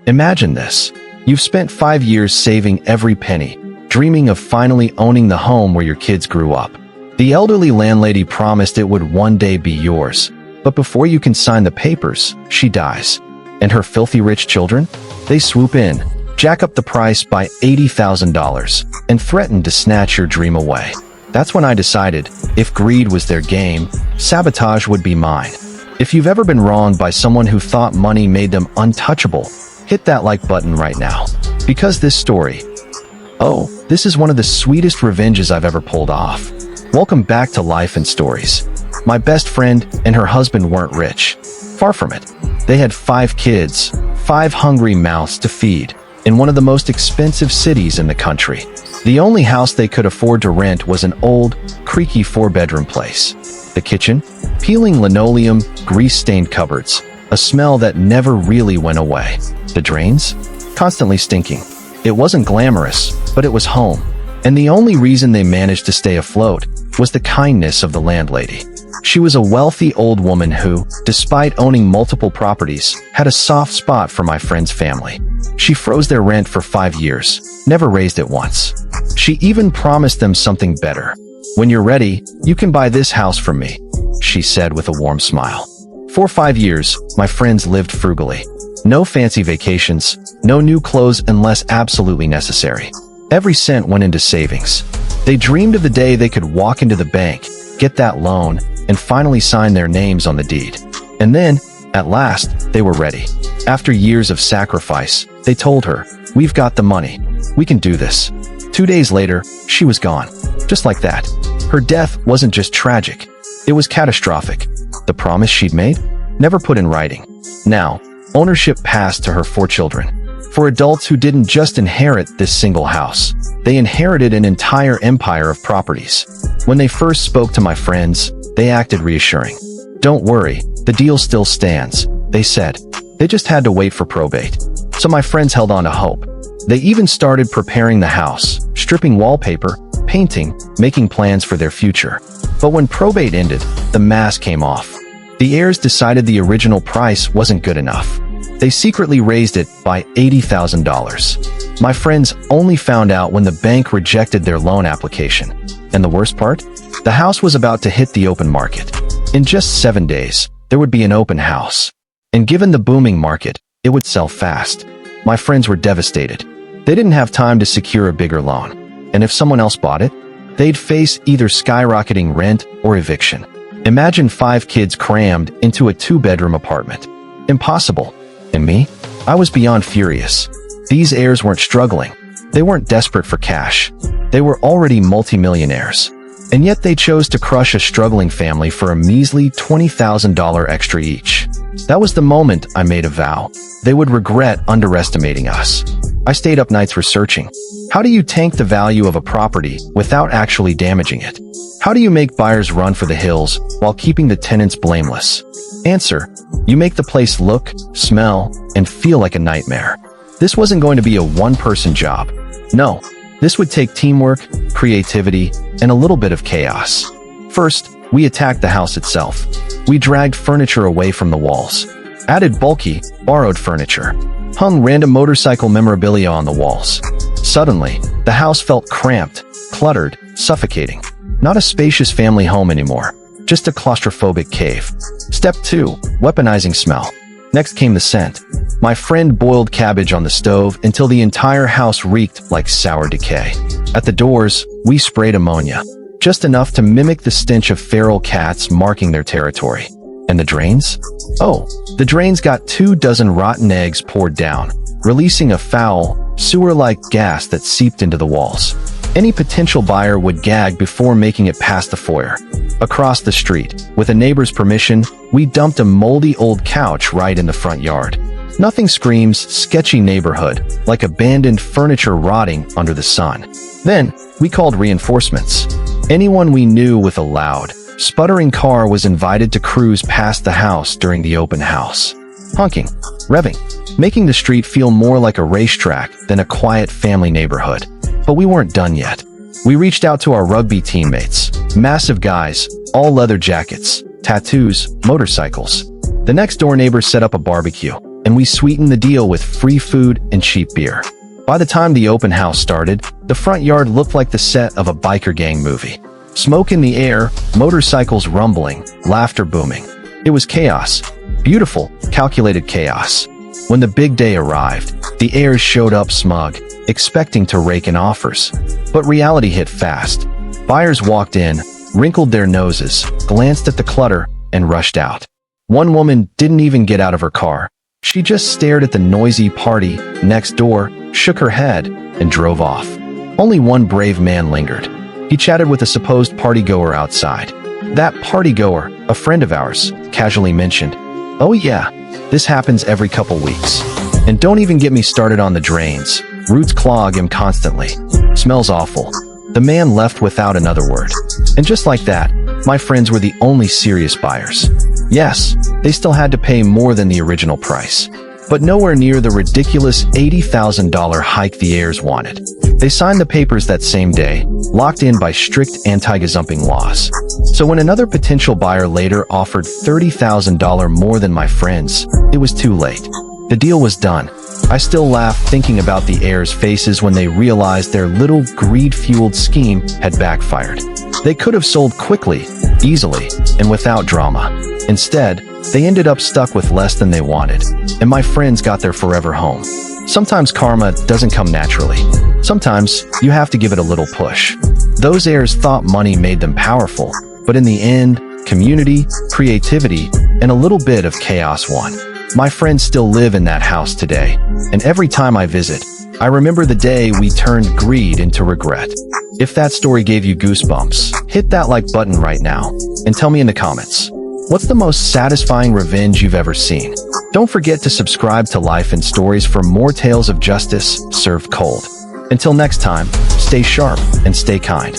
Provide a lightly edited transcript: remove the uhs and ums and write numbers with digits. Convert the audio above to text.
Imagine this. You've spent 5 years saving every penny, dreaming of finally owning the home where your kids grew up. The elderly landlady promised it would one day be yours, but before you can sign the papers, she dies. And her filthy rich children? They swoop in, jack up the price by $80,000, and threaten to snatch your dream away. That's when I decided, if greed was their game, sabotage would be mine. If you've ever been wronged by someone who thought money made them untouchable, hit that like button right now. Because this is one of the sweetest revenges I've ever pulled off. Welcome back to Life and Stories. My best friend and her husband weren't rich. Far from it. They had 5 kids, 5 hungry mouths to feed, in one of the most expensive cities in the country. The only house they could afford to rent was an old, creaky 4-bedroom place. The kitchen? Peeling linoleum, grease-stained cupboards, a smell that never really went away. The drains? Constantly stinking. It wasn't glamorous, but it was home. And the only reason they managed to stay afloat was the kindness of the landlady. She was a wealthy old woman who, despite owning multiple properties, had a soft spot for my friend's family. She froze their rent for 5 years, never raised it once. She even promised them something better. "When you're ready, you can buy this house from me," she said with a warm smile. For 5 years, my friends lived frugally. No fancy vacations, no new clothes unless absolutely necessary. Every cent went into savings. They dreamed of the day they could walk into the bank, get that loan, and finally sign their names on the deed. And then, at last, they were ready. After years of sacrifice, they told her, "We've got the money. We can do this." 2 days later, she was gone. Just like that. Her death wasn't just tragic. It was catastrophic. The promise she'd made? Never put in writing. Now, ownership passed to her 4 children. For adults who didn't just inherit this single house, they inherited an entire empire of properties. When they first spoke to my friends, they acted reassuring. "Don't worry, the deal still stands," they said. They just had to wait for probate. So my friends held on to hope. They even started preparing the house, stripping wallpaper, painting, making plans for their future. But when probate ended, the mask came off. The heirs decided the original price wasn't good enough. They secretly raised it by $80,000. My friends only found out when the bank rejected their loan application. And the worst part? The house was about to hit the open market. In just 7 days, there would be an open house. And given the booming market, it would sell fast. My friends were devastated. They didn't have time to secure a bigger loan. And if someone else bought it, they'd face either skyrocketing rent or eviction. Imagine 5 kids crammed into a 2-bedroom apartment. Impossible. And me? I was beyond furious. These heirs weren't struggling. They weren't desperate for cash. They were already multimillionaires. And yet they chose to crush a struggling family for a measly $20,000 extra each. That was the moment I made a vow. They would regret underestimating us. I stayed up nights researching. How do you tank the value of a property without actually damaging it? How do you make buyers run for the hills while keeping the tenants blameless? Answer: you make the place look, smell, and feel like a nightmare. This wasn't going to be a one-person job. No, this would take teamwork, creativity, and a little bit of chaos. First, we attacked the house itself. We dragged furniture away from the walls, added bulky, borrowed furniture, hung random motorcycle memorabilia on the walls. Suddenly, the house felt cramped, cluttered, suffocating. Not a spacious family home anymore, just a claustrophobic cave. Step 2, weaponizing smell. Next came the scent. My friend boiled cabbage on the stove until the entire house reeked like sour decay. At the doors, we sprayed ammonia, just enough to mimic the stench of feral cats marking their territory. And the drains? Oh, the drains got 24 rotten eggs poured down, releasing a foul, sewer-like gas that seeped into the walls. Any potential buyer would gag before making it past the foyer. Across the street, with a neighbor's permission, we dumped a moldy old couch right in the front yard. Nothing screams sketchy neighborhood like abandoned furniture rotting under the sun. Then, we called reinforcements. Anyone we knew with a loud, sputtering car was invited to cruise past the house during the open house. Honking, revving, making the street feel more like a racetrack than a quiet family neighborhood. But we weren't done yet. We reached out to our rugby teammates, massive guys, all leather jackets, tattoos, motorcycles. The next door neighbor set up a barbecue, and and we sweetened the deal with free food and cheap beer. By the time the open house started, the front yard looked like the set of a biker gang movie. Smoke in the air, motorcycles rumbling, laughter booming. It was chaos. Beautiful, calculated chaos. When the big day arrived, the heirs showed up smug, expecting to rake in offers. But reality hit fast. Buyers walked in, wrinkled their noses, glanced at the clutter, and rushed out. One woman didn't even get out of her car. She just stared at the noisy party next door, shook her head, and drove off. Only one brave man lingered. He chatted with a supposed partygoer outside. That partygoer, a friend of ours, casually mentioned, "Oh yeah, this happens every couple weeks. And don't even get me started on the drains. Roots clog him constantly. Smells awful." The man left without another word. And just like that, my friends were the only serious buyers. Yes, they still had to pay more than the original price, but nowhere near the ridiculous $80,000 hike the heirs wanted. They signed the papers that same day, locked in by strict anti-gazumping laws. So when another potential buyer later offered $30,000 more than my friends, it was too late. The deal was done. I still laugh thinking about the heirs' faces when they realized their little greed-fueled scheme had backfired. They could have sold quickly, easily, and without drama. Instead, they ended up stuck with less than they wanted, and my friends got their forever home. Sometimes karma doesn't come naturally. Sometimes you have to give it a little push. Those heirs thought money made them powerful, but in the end, community, creativity, and a little bit of chaos won. My friends still live in that house today, and every time I visit, I remember the day we turned greed into regret. If that story gave you goosebumps, hit that like button right now, and tell me in the comments, what's the most satisfying revenge you've ever seen? Don't forget to subscribe to Life and Stories for more tales of justice served cold. Until next time, stay sharp and stay kind.